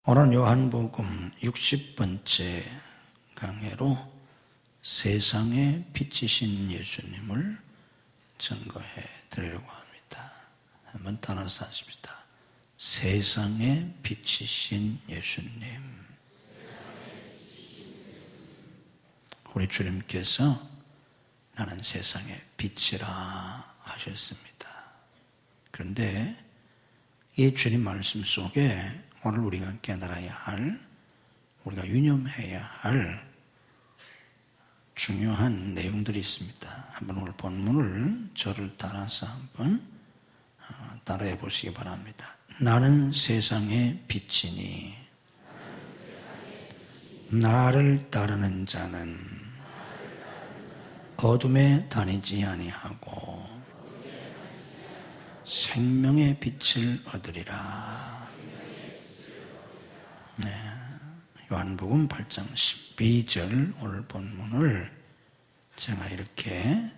오늘 요한복음 60번째 강해로 세상의 빛이신 예수님을 증거해 드리려고 합니다. 한번 따라서 하십시다. 세상의 빛이신 예수님. 우리 주님께서 나는 세상의 빛이라 하셨습니다. 그런데 이 주님 말씀 속에 오늘 우리가 깨달아야 할, 우리가 유념해야 할 중요한 내용들이 있습니다. 한번 오늘 본문을 저를 따라서 한번 따라해 보시기 바랍니다. 나는 세상의 빛이니 나를 따르는 자는 어둠에 다니지 아니하고 생명의 빛을 얻으리라. 네, 요한복음 8장 12절 오늘 본문을 제가 이렇게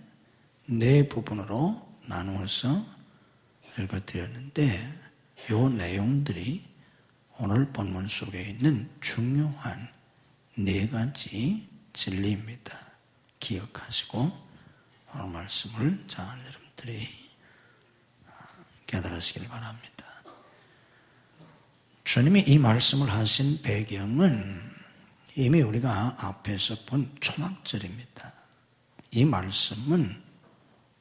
네 부분으로 나누어서 읽어드렸는데 이 내용들이 오늘 본문 속에 있는 중요한 네 가지 진리입니다. 기억하시고 오늘 말씀을 잘 여러분들이 깨달으시길 바랍니다. 주님이 이 말씀을 하신 배경은 이미 우리가 앞에서 본 초막절입니다. 이 말씀은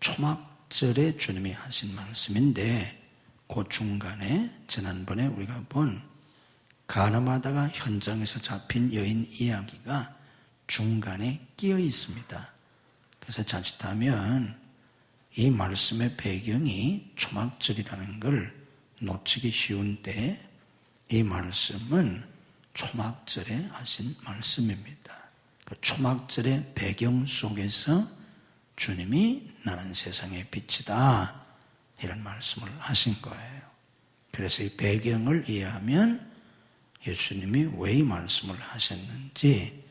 초막절에 주님이 하신 말씀인데 그 중간에 지난번에 우리가 본 가늠하다가 현장에서 잡힌 여인 이야기가 중간에 끼어 있습니다. 그래서 자칫하면 이 말씀의 배경이 초막절이라는 걸 놓치기 쉬운데 이 말씀은 초막절에 하신 말씀입니다. 그 초막절의 배경 속에서 주님이 나는 세상의 빛이다 이런 말씀을 하신 거예요. 그래서 이 배경을 이해하면 예수님이 왜 이 말씀을 하셨는지,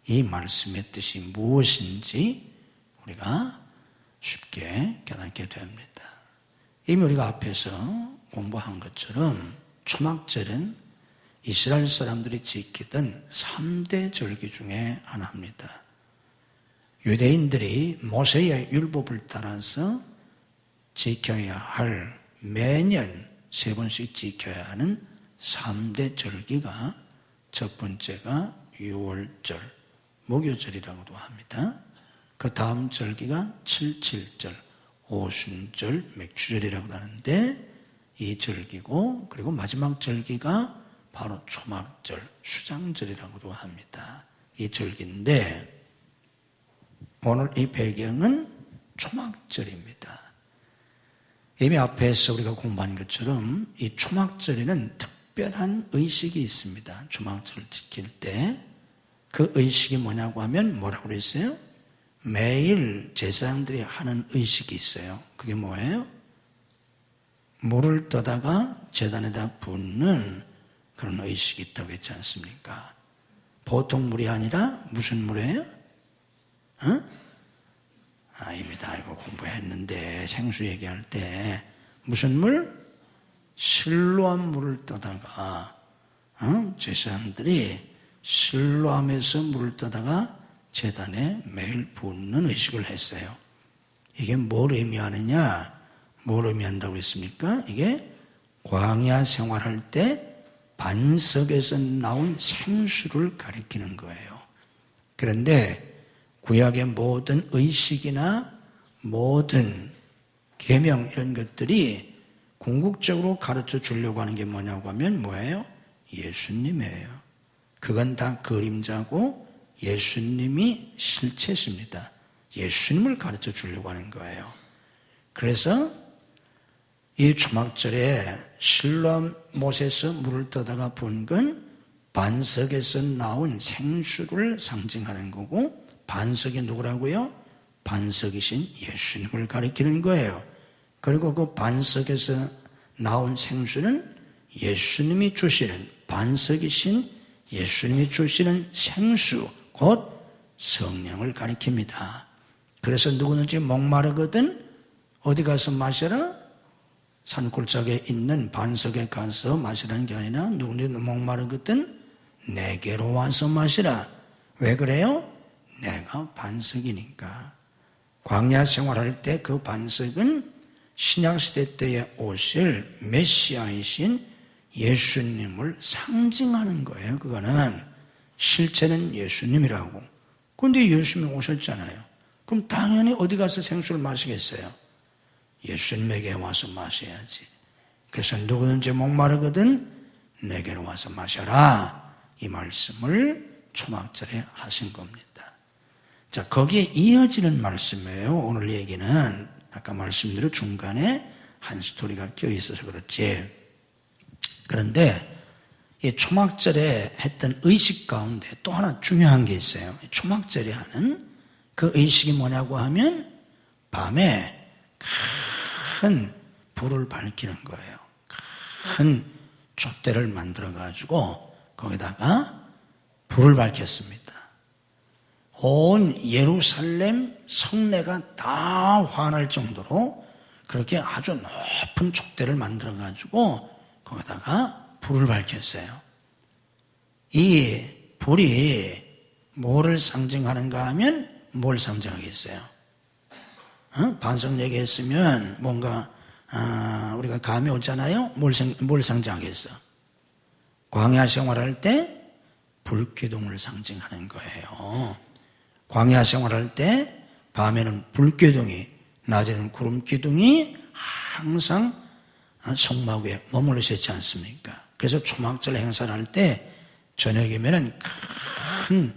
이 말씀의 뜻이 무엇인지 우리가 쉽게 깨닫게 됩니다. 이미 우리가 앞에서 공부한 것처럼 초막절은 이스라엘 사람들이 지키던 3대 절기 중에 하나입니다. 유대인들이 모세의 율법을 따라서 지켜야 할, 매년 3번씩 지켜야 하는 3대 절기가 첫 번째가 6월절, 목요절이라고도 합니다. 그 다음 절기가 7.7절, 오순절, 맥주절이라고도 하는데 이 절기고, 그리고 마지막 절기가 바로 초막절, 수장절이라고도 합니다. 이 절기인데 오늘 이 배경은 초막절입니다. 이미 앞에서 우리가 공부한 것처럼 이 초막절에는 특별한 의식이 있습니다. 초막절을 지킬 때 그 의식이 뭐냐고 하면 뭐라고 그랬어요? 매일 제사장들이 하는 의식이 있어요. 그게 뭐예요? 물을 떠다가 제단에다 붓는 그런 의식이 있다고 했지 않습니까? 보통 물이 아니라 무슨 물이에요? 이미 다 알고 공부했는데 생수 얘기할 때 무슨 물? 실로암 물을 떠다가 제사장들이 실로암에서 물을 떠다가 제단에 매일 붓는 의식을 했어요. 이게 뭘 의미하느냐? 뭘 의미한다고 했습니까? 이게 광야 생활할 때 반석에서 나온 생수를 가리키는 거예요. 그런데 구약의 모든 의식이나 모든 계명 이런 것들이 궁극적으로 가르쳐 주려고 하는 게 뭐냐고 하면 뭐예요? 예수님이에요. 그건 다 그림자고 예수님이 실체십니다. 예수님을 가르쳐 주려고 하는 거예요. 그래서 이 초막절에 실로암 못에서 물을 떠다가 부은 건 반석에서 나온 생수를 상징하는 거고, 반석이 누구라고요? 반석이신 예수님을 가리키는 거예요. 그리고 그 반석에서 나온 생수는 예수님이 주시는, 반석이신 예수님이 주시는 생수, 곧 성령을 가리킵니다. 그래서 누구든지 목마르거든 어디 가서 마셔라? 산골짜기에 있는 반석에 가서 마시라는 게 아니라 누군지 목마른 것든 내게로 와서 마시라. 왜 그래요? 내가 반석이니까. 광야 생활할 때 그 반석은 신약시대 때에 오실 메시아이신 예수님을 상징하는 거예요. 그거는 실체는 예수님이라고. 그런데 예수님이 오셨잖아요. 그럼 당연히 어디 가서 생수를 마시겠어요? 예수님에게 와서 마셔야지. 그래서 누구든지 목마르거든 내게로 와서 마셔라. 이 말씀을 초막절에 하신 겁니다. 자, 거기에 이어지는 말씀이에요. 오늘 얘기는 아까 말씀대로 중간에 한 스토리가 껴있어서 그렇지. 그런데 이 초막절에 했던 의식 가운데 또 하나 중요한 게 있어요. 초막절에 하는 그 의식이 뭐냐고 하면 밤에 큰 불을 밝히는 거예요. 큰 촛대를 만들어가지고 거기다가 불을 밝혔습니다. 온 예루살렘 성내가 다 환할 정도로 그렇게 아주 높은 촛대를 만들어가지고 거기다가 불을 밝혔어요. 이 불이 뭐를 상징하는가 하면 뭘 상징하겠어요? 반석 얘기했으면 뭔가 우리가 감이 오잖아요. 뭘 상징하겠어? 광야 생활할 때 불기둥을 상징하는 거예요. 광야 생활할 때 밤에는 불기둥이, 낮에는 구름기둥이 항상 성막 위에 머물러 있지 않습니까? 그래서 초막절 행사를 할 때 저녁이면은 큰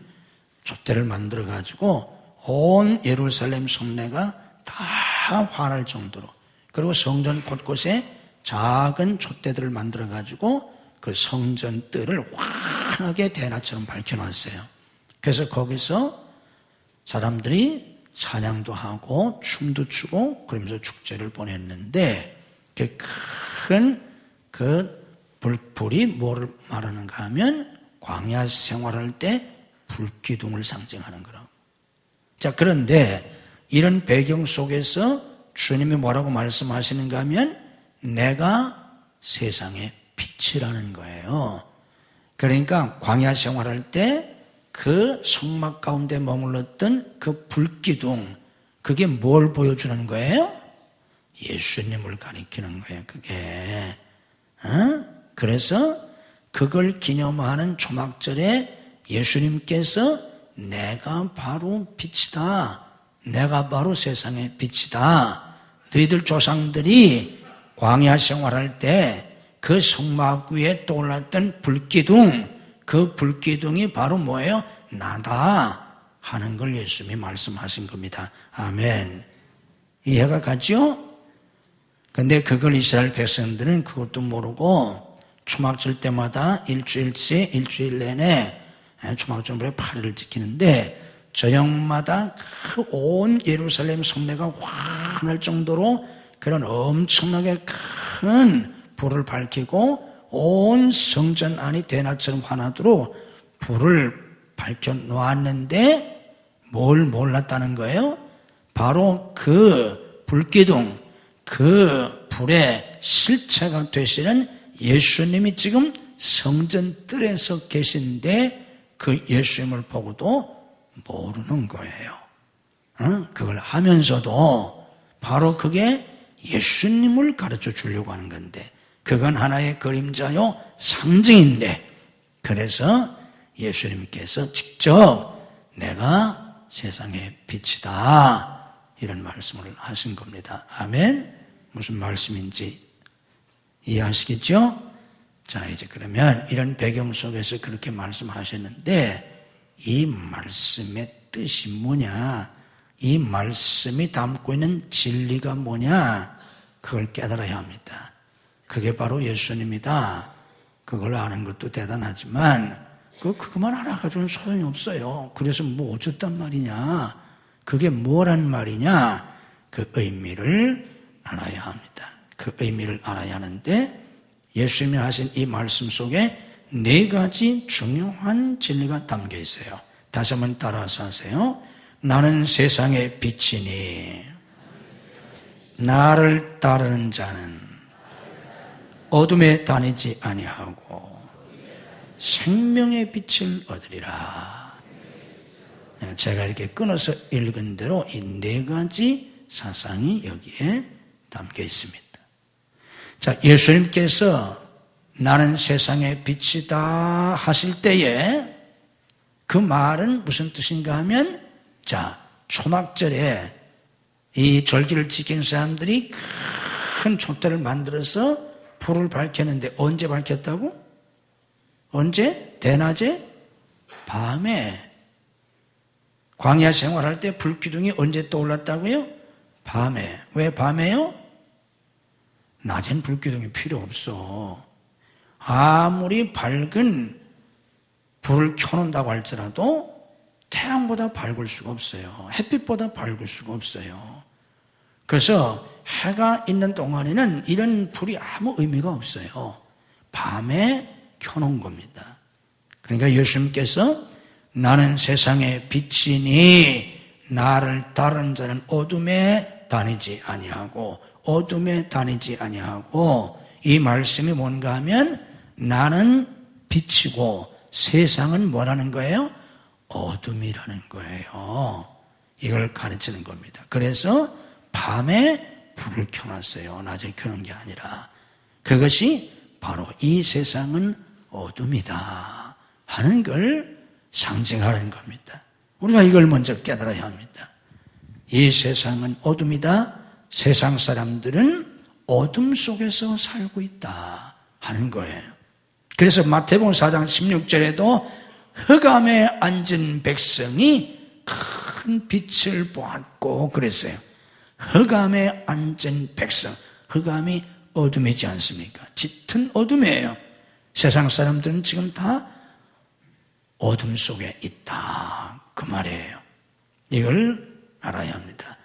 촛대를 만들어 가지고 온 예루살렘 성내가 다 환할 정도로, 그리고 성전 곳곳에 작은 촛대들을 만들어 가지고 그 성전 뜰을 환하게 대낮처럼 밝혀놨어요. 그래서 거기서 사람들이 찬양도 하고 춤도 추고 그러면서 축제를 보냈는데 그 불이 뭐를 말하는가 하면 광야 생활할 때 불기둥을 상징하는 거라고. 자, 그런데 이런 배경 속에서 주님이 뭐라고 말씀하시는가 하면 내가 세상의 빛이라는 거예요. 그러니까 광야 생활할 때 그 성막 가운데 머물렀던 그 불기둥, 그게 뭘 보여주는 거예요? 예수님을 가리키는 거예요, 그게. 그래서 그걸 기념하는 초막절에 예수님께서 내가 바로 빛이다. 내가 바로 세상의 빛이다. 너희들 조상들이 광야 생활할 때 그 성막 위에 떠올랐던 불기둥, 그 불기둥이 바로 뭐예요? 나다 하는 걸 예수님이 말씀하신 겁니다. 아멘. 이해가 가죠? 근데 그걸 이스라엘 백성들은 그것도 모르고 초막절 때마다 일주일째 일주일 내내 초막절에 8일을 지키는데 저녁마다 그 온 예루살렘 성내가 환할 정도로 그런 엄청나게 큰 불을 밝히고 온 성전 안이 대낮처럼 환하도록 불을 밝혀 놓았는데 뭘 몰랐다는 거예요? 바로 그 불기둥, 그 불의 실체가 되시는 예수님이 지금 성전 뜰에서 계신데 그 예수님을 보고도 모르는 거예요. 그걸 하면서도 바로 그게 예수님을 가르쳐 주려고 하는 건데 그건 하나의 그림자요 상징인데, 그래서 예수님께서 직접 내가 세상의 빛이다 이런 말씀을 하신 겁니다. 아멘. 무슨 말씀인지 이해하시겠죠? 자, 이제 그러면 이런 배경 속에서 그렇게 말씀하셨는데 이 말씀의 뜻이 뭐냐, 이 말씀이 담고 있는 진리가 뭐냐, 그걸 깨달아야 합니다. 그게 바로 예수님이다. 그걸 아는 것도 대단하지만 그것만 알아가지고는 소용이 없어요. 그래서 뭐 어쨌단 말이냐, 그게 뭐란 말이냐, 그 의미를 알아야 합니다. 그 의미를 알아야 하는데 예수님이 하신 이 말씀 속에 4가지 중요한 진리가 담겨 있어요. 다시 한번 따라서 하세요. 나는 세상의 빛이니 나를 따르는 자는 어둠에 다니지 아니하고 생명의 빛을 얻으리라. 제가 이렇게 끊어서 읽은 대로 이 네 가지 사상이 여기에 담겨 있습니다. 자, 예수님께서 나는 세상의 빛이다 하실 때에 그 말은 무슨 뜻인가 하면, 자, 초막절에 이 절기를 지킨 사람들이 큰 촛대를 만들어서 불을 밝혔는데 언제 밝혔다고? 언제? 대낮에? 밤에. 광야 생활할 때 불기둥이 언제 떠올랐다고요? 밤에. 왜 밤에요? 낮엔 불기둥이 필요 없어. 아무리 밝은 불을 켜놓는다고 할지라도 태양보다 밝을 수가 없어요. 햇빛보다 밝을 수가 없어요. 그래서 해가 있는 동안에는 이런 불이 아무 의미가 없어요. 밤에 켜놓은 겁니다. 그러니까 예수님께서 나는 세상의 빛이니 나를 따르는 자는 어둠에 다니지 아니하고 어둠에 다니지 아니하고, 이 말씀이 뭔가 하면 나는 빛이고 세상은 뭐라는 거예요? 어둠이라는 거예요. 이걸 가르치는 겁니다. 그래서 밤에 불을 켜놨어요. 낮에 켜놓은 게 아니라. 그것이 바로 이 세상은 어둠이다 하는 걸 상징하는 겁니다. 우리가 이걸 먼저 깨달아야 합니다. 이 세상은 어둠이다. 세상 사람들은 어둠 속에서 살고 있다 하는 거예요. 그래서 마태복음 4장 16절에도 흑암에 앉은 백성이 큰 빛을 보았고 그랬어요. 흑암에 앉은 백성. 흑암이 어둠이지 않습니까? 짙은 어둠이에요. 세상 사람들은 지금 다 어둠 속에 있다 그 말이에요. 이걸 알아야 합니다.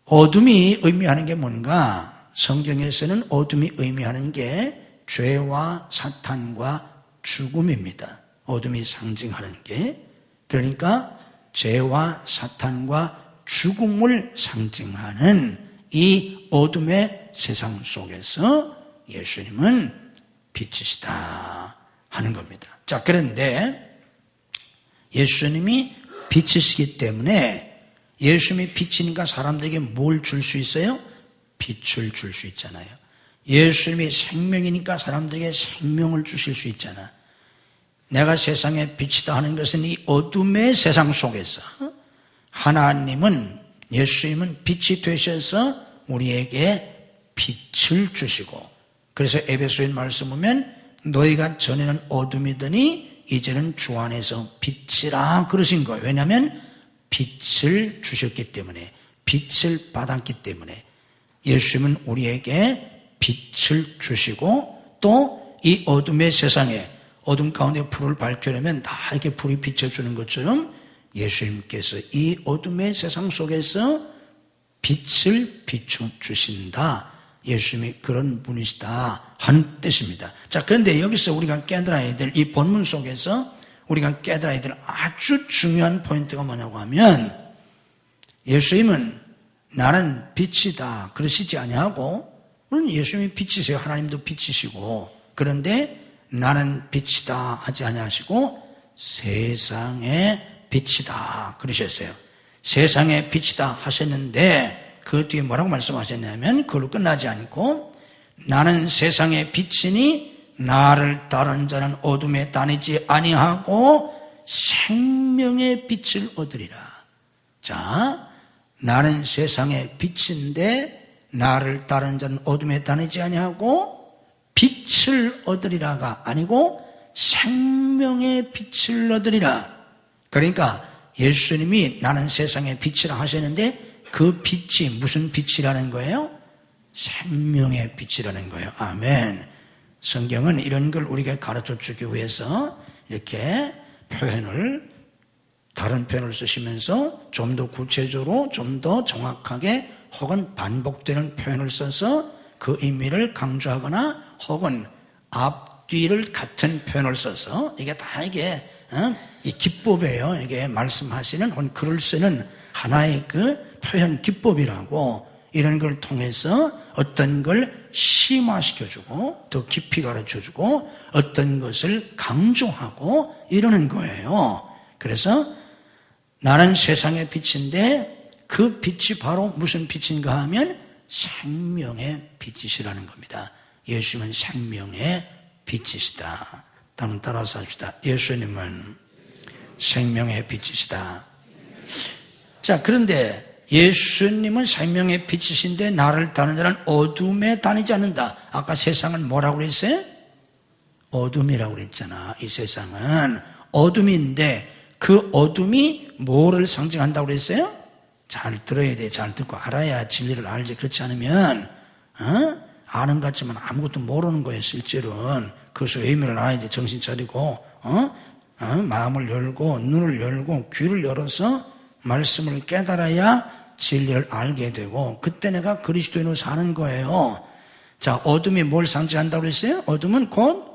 어둠이 의미하는 게 뭔가? 성경에서는 어둠이 의미하는 게 죄와 사탄과 죽음입니다. 어둠이 상징하는 게. 그러니까 죄와 사탄과 죽음을 상징하는 이 어둠의 세상 속에서 예수님은 빛이시다 하는 겁니다. 자, 그런데 예수님이 빛이시기 때문에 예수님이 빛이니까 사람들에게 뭘 줄 수 있어요? 빛을 줄 수 있잖아요. 예수님이 생명이니까 사람들에게 생명을 주실 수 있잖아. 내가 세상의 빛이다 하는 것은 이 어둠의 세상 속에서 하나님은, 예수님은 빛이 되셔서 우리에게 빛을 주시고, 그래서 에베소인 말씀 보면 너희가 전에는 어둠이더니 이제는 주 안에서 빛이라 그러신 거예요. 왜냐하면 빛을 주셨기 때문에, 빛을 받았기 때문에. 예수님은 우리에게 빛을 주시고 또 이 어둠의 세상에, 어둠 가운데 불을 밝히려면 다 이렇게 불이 비춰주는 것처럼 예수님께서 이 어둠의 세상 속에서 빛을 비춰주신다. 예수님이 그런 분이시다 하는 뜻입니다. 자, 그런데 여기서 우리가 깨달아야 될, 이 본문 속에서 우리가 깨달아야 될 아주 중요한 포인트가 뭐냐고 하면, 예수님은 나는 빛이다 그러시지 아니하고, 물론 예수님이 빛이세요. 하나님도 빛이시고, 그런데 나는 빛이다 하지 아니하시고 세상의 빛이다 그러셨어요. 세상의 빛이다 하셨는데 그 뒤에 뭐라고 말씀하셨냐면, 그걸로 끝나지 않고 나는 세상의 빛이니 나를 따르는 자는 어둠에 다니지 아니하고 생명의 빛을 얻으리라. 자, 나는 세상의 빛인데 나를 따르는 자는 어둠에 다니지 아니하고 빛을 얻으리라가 아니고 생명의 빛을 얻으리라. 그러니까 예수님이 나는 세상의 빛이라 하셨는데 그 빛이 무슨 빛이라는 거예요? 생명의 빛이라는 거예요. 아멘. 성경은 이런 걸 우리가 가르쳐 주기 위해서 이렇게 표현을, 다른 표현을 쓰시면서 좀 더 구체적으로, 좀 더 정확하게 혹은 반복되는 표현을 써서 그 의미를 강조하거나 혹은 앞뒤를 같은 표현을 써서, 이게 다 이게 이 기법이에요. 이게 말씀하시는 혹은 글을 쓰는 하나의 그 표현 기법이라고, 이런 걸 통해서 어떤 걸 심화시켜주고 더 깊이 가르쳐주고 어떤 것을 강조하고 이러는 거예요. 그래서 나는 세상의 빛인데 그 빛이 바로 무슨 빛인가 하면 생명의 빛이시라는 겁니다. 예수님은 생명의 빛이시다. 다음 따라서 합시다. 예수님은 생명의 빛이시다. 자, 그런데 예수님은 생명의 빛이신데 나를 따르는 자는 어둠에 다니지 않는다. 아까 세상은 뭐라고 그랬어요? 어둠이라고 그랬잖아. 이 세상은 어둠인데 그 어둠이 뭐를 상징한다고 그랬어요? 잘 들어야 돼. 잘 듣고 알아야 진리를 알지. 그렇지 않으면 아는 것 같지만 아무것도 모르는 거예요. 실제로는 그것의 의미를 알아야지. 정신 차리고 마음을 열고 눈을 열고 귀를 열어서 말씀을 깨달아야 진리를 알게 되고 그때 내가 그리스도인으로 사는 거예요. 자, 어둠이 뭘 상징한다고 그랬어요? 어둠은 곧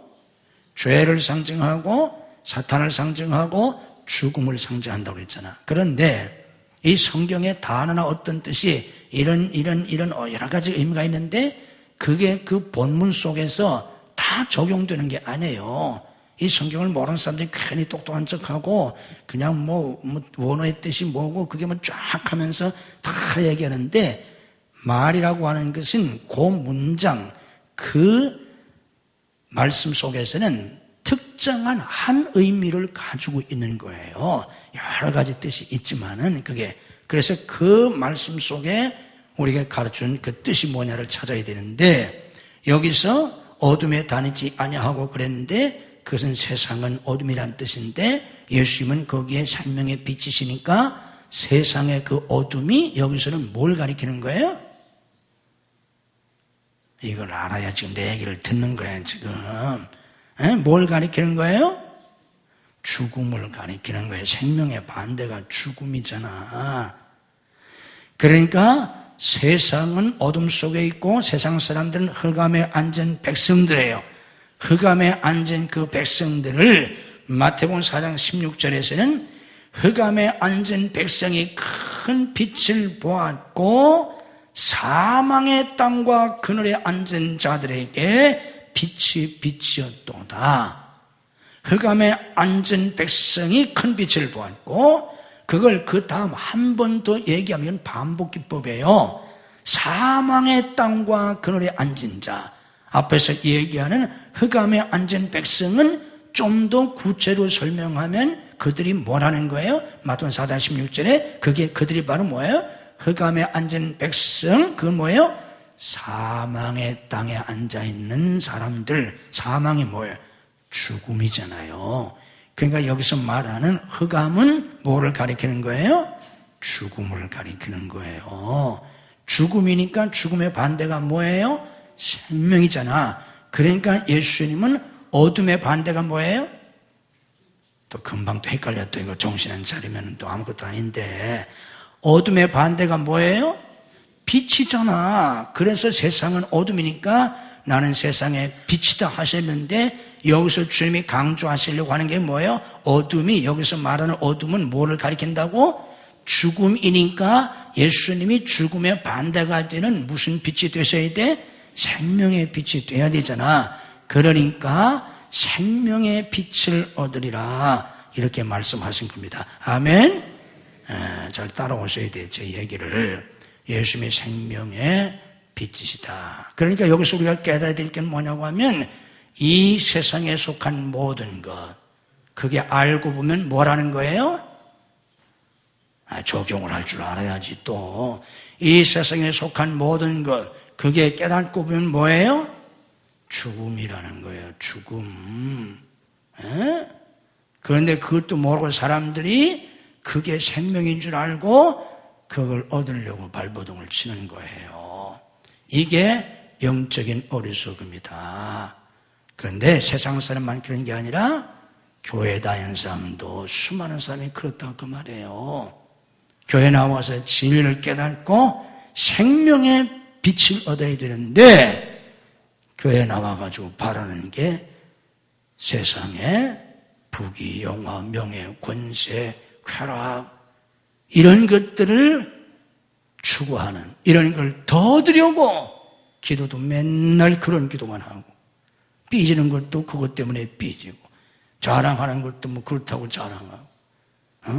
죄를 상징하고 사탄을 상징하고 죽음을 상징한다고 그랬잖아. 그런데 이 성경에 단어나 어떤 뜻이 이런 여러 가지 의미가 있는데 그게 그 본문 속에서 다 적용되는 게 아니에요. 이 성경을 모르는 사람들이 괜히 똑똑한 척하고 그냥 원어의 뜻이 뭐고 그게 쫙 하면서 다 얘기하는데 말이라고 하는 것은 그 문장, 그 말씀 속에서는 특정한 한 의미를 가지고 있는 거예요. 여러 가지 뜻이 있지만은 그게 그래서 그 말씀 속에 우리가 가르쳐준 그 뜻이 뭐냐를 찾아야 되는데 여기서 어둠에 다니지 아니하고 그랬는데 그것은 세상은 어둠이란 뜻인데 예수님은 거기에 생명의 빛이시니까 세상의 그 어둠이 여기서는 뭘 가리키는 거예요? 이걸 알아야 지금 내 얘기를 듣는 거예요 지금. 뭘 가리키는 거예요? 죽음을 가리키는 거예요. 생명의 반대가 죽음이잖아. 그러니까 세상은 어둠 속에 있고 세상 사람들은 흑암에 앉은 백성들이에요. 흑암에 앉은 그 백성들을 마태복음 4장 16절에서는 흑암에 앉은 백성이 큰 빛을 보았고 사망의 땅과 그늘에 앉은 자들에게 빛이 빛이었도다. 흑암에 앉은 백성이 큰 빛을 보았고 그걸 그 다음 한 번 더 얘기하면 반복기법이에요. 사망의 땅과 그늘에 앉은 자. 앞에서 얘기하는 흑암에 앉은 백성은 좀 더 구체로 설명하면 그들이 뭐라는 거예요? 마태복음 4장 16절에 그들이 바로 뭐예요? 흑암에 앉은 백성, 그건 뭐예요? 사망의 땅에 앉아있는 사람들. 사망이 뭐예요? 죽음이잖아요. 그러니까 여기서 말하는 흑암은 뭐를 가리키는 거예요? 죽음을 가리키는 거예요. 죽음이니까 죽음의 반대가 뭐예요? 생명이잖아. 그러니까 예수님은 어둠의 반대가 뭐예요? 또 금방 또 헷갈렸다. 이거 정신 안 차리면 또 아무것도 아닌데 어둠의 반대가 뭐예요? 빛이잖아. 그래서 세상은 어둠이니까 나는 세상의 빛이다 하셨는데 여기서 주님이 강조하시려고 하는 게 뭐예요? 어둠이 여기서 말하는 어둠은 뭐를 가리킨다고? 죽음이니까 예수님이 죽음의 반대가 되는 무슨 빛이 되셔야 돼? 생명의 빛이 돼야 되잖아. 그러니까 생명의 빛을 얻으리라 이렇게 말씀하신 겁니다. 아멘. 잘 따라오셔야 돼요. 제 얘기를. 예수님의 생명의 빛이시다. 그러니까 여기서 우리가 깨달아야 될 게 뭐냐고 하면 이 세상에 속한 모든 것 그게 알고 보면 뭐라는 거예요? 적용을 할 줄 알아야지. 또 이 세상에 속한 모든 것 그게 깨닫고 보면 뭐예요? 죽음이라는 거예요. 죽음. 그런데 그것도 모르고 사람들이 그게 생명인 줄 알고 그걸 얻으려고 발버둥을 치는 거예요. 이게 영적인 어리석음이다. 그런데 세상 사람만 그런 게 아니라 교회 다니는 사람도 수많은 사람이 그렇다고 그 말이에요. 교회 나와서 진리를 깨닫고 생명의 빛을 얻어야 되는데 교회 나와가지고 바라는 게 세상에 부귀, 영화, 명예, 권세, 쾌락 이런 것들을 추구하는 이런 걸 더 얻으려고 기도도 맨날 그런 기도만 하고, 삐지는 것도 그것 때문에 삐지고, 자랑하는 것도 뭐 그렇다고 자랑하고,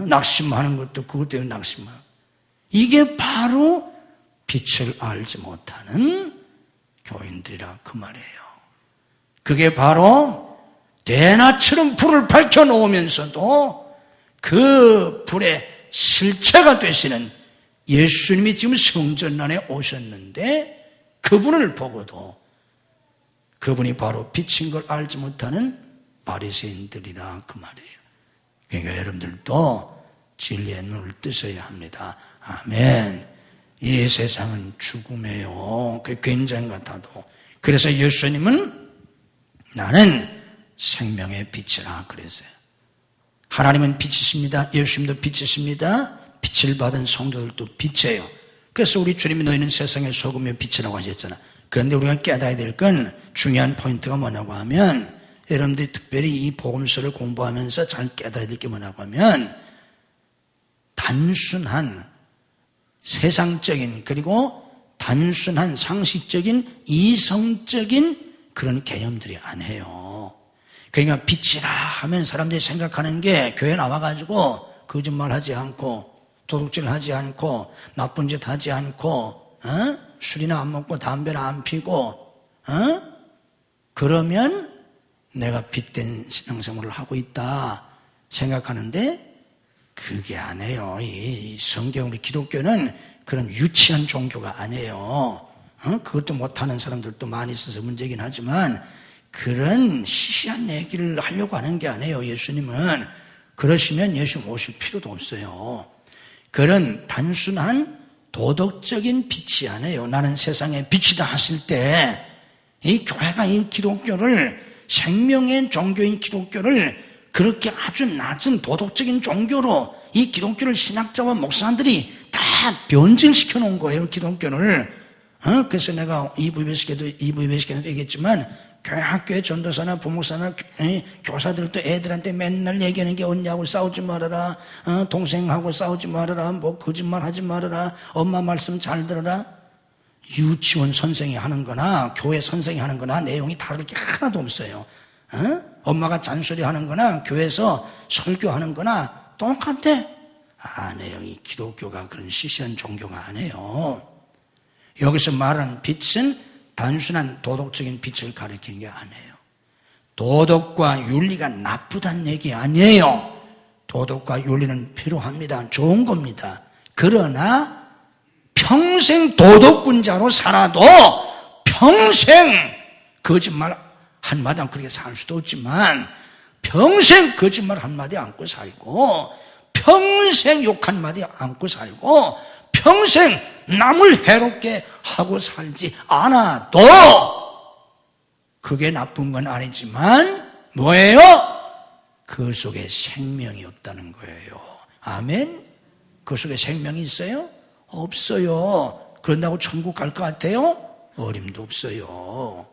낙심하는 것도 그것 때문에 낙심하고. 이게 바로 빛을 알지 못하는 교인들이라 그 말이에요. 그게 바로 대낮처럼 불을 밝혀놓으면서도 그 불의 실체가 되시는 예수님이 지금 성전 안에 오셨는데 그분을 보고도 그분이 바로 빛인 걸 알지 못하는 바리새인들이라 그 말이에요. 그러니까 여러분들도 진리의 눈을 뜨셔야 합니다. 아멘. 이 세상은 죽음이에요. 그 굉장히 같아도. 그래서 예수님은 나는 생명의 빛이라 그랬어요. 하나님은 빛이십니다. 예수님도 빛이십니다. 빛을 받은 성도들도 빛이에요. 그래서 우리 주님이 너희는 세상의 소금의 빛이라고 하셨잖아. 그런데 우리가 깨달아야 될 건 중요한 포인트가 뭐냐고 하면 여러분들이 특별히 이 복음서를 공부하면서 잘 깨달아야 될 게 뭐냐고 하면 단순한 세상적인 그리고 단순한 상식적인 이성적인 그런 개념들이 아니에요. 그러니까 빛이라 하면 사람들이 생각하는 게 교회 나와가지고 거짓말하지 않고 도둑질하지 않고 나쁜 짓 하지 않고 술이나 안 먹고 담배나 안 피고 그러면 내가 빛된 신앙생활을 하고 있다 생각하는데 그게 아니에요. 이 성경 우리 기독교는 그런 유치한 종교가 아니에요. 그것도 못하는 사람들도 많이 있어서 문제긴 하지만 그런 시시한 얘기를 하려고 하는 게 아니에요. 예수님은 그러시면 예수님 오실 필요도 없어요. 그런 단순한 도덕적인 빛이 아니에요. 나는 세상의 빛이다 하실 때 이 교회가 이 기독교를 생명의 종교인 기독교를 그렇게 아주 낮은 도덕적인 종교로 이 기독교를 신학자와 목사들이 다 변질시켜 놓은 거예요. 기독교를. 그래서 내가 2부 예배시켜도 얘기했지만 교회 학교의 전도사나 부목사나 교사들도 애들한테 맨날 얘기하는 게 언니하고 싸우지 말아라, 동생하고 싸우지 말아라, 뭐 거짓말하지 말아라, 엄마 말씀 잘 들어라. 유치원 선생이 하는 거나 교회 선생이 하는 거나 내용이 다를 게 하나도 없어요. 엄마가 잔소리 하는 거나 교회에서 설교하는 거나 똑같아. 아니에요. 이 기독교가 그런 시시한 종교가 아니에요. 여기서 말하는 빛은 단순한 도덕적인 빛을 가리키는 게 아니에요. 도덕과 윤리가 나쁘다는 얘기 아니에요. 도덕과 윤리는 필요합니다. 좋은 겁니다. 그러나 평생 도덕군자로 살아도 평생 거짓말 한마디 안 그렇게 살 수도 없지만 평생 거짓말 한마디 안고 살고 평생 욕 한마디 안고 살고 평생 남을 해롭게 하고 살지 않아도 그게 나쁜 건 아니지만 뭐예요? 그 속에 생명이 없다는 거예요. 아멘? 그 속에 생명이 있어요? 없어요. 그런다고 천국 갈 것 같아요? 어림도 없어요.